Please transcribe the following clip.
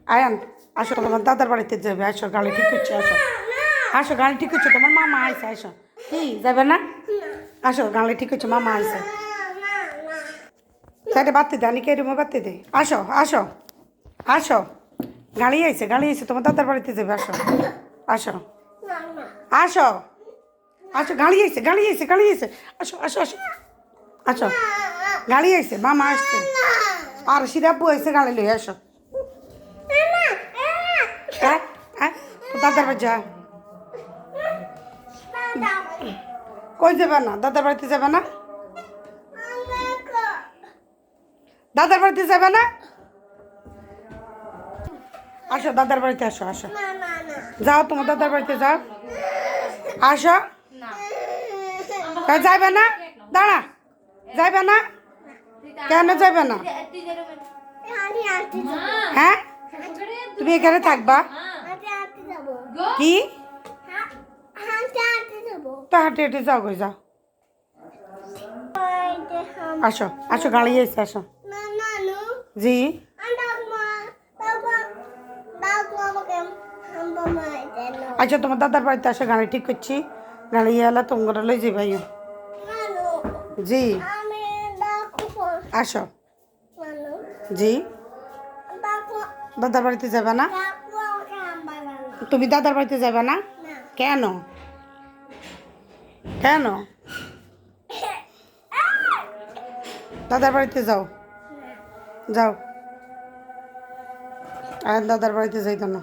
আয়ান আসো তোমার দাদার বাড়িতে যাবে আসো গাড়ি ঠিক করছে আসো আসো গাড়ি ঠিক করছে তোমার মামা আইসে আসো কি যাবে না আসো গাড়ি ঠিক করছে মামা আইসে সাইডে বাড়তে দে আনিকে রুমে বাড়তে দে আসো আসো আসো গাড়ি আইসে তোমার দাদার বাড়িতে যাবে আসো আসো আসো আসো গাড়ি আইসে আসো আসো আসো আসো গাড়ি আইসে মামা আসছে আর সিরাপু আইসে গাড়ি লই আসো হ্যাঁ হ্যাঁ তো দাদার বাড়ি যা কই যাবে না দাদার বাড়িতে যাবে না দাদার বাড়িতে যাবে না আসো দাদার বাড়িতে আসো আসো যাও তোমার দাদার বাড়িতে যাও আসো যাইবে না দাঁড়া যাইবে না কেন যাইবে না হ্যাঁ তুমি এখানে থাকবা কি তো হাঁটে হেঁটে যাও গো যাও আসো আসো গাড়ি এসে আসো জি আচ্ছা তোমার দাদার বাড়িতে আসো গাড়ি ঠিক করছি গাড়ি এলা তোমরা লই যাই ভাই জি আসো জি দাদার বাড়িতে যাবে না তুমি দাদার বাড়িতে যাবে না কেন কেন দাদার বাড়িতে যাও যাও আর দাদার বাড়িতে যাইতো না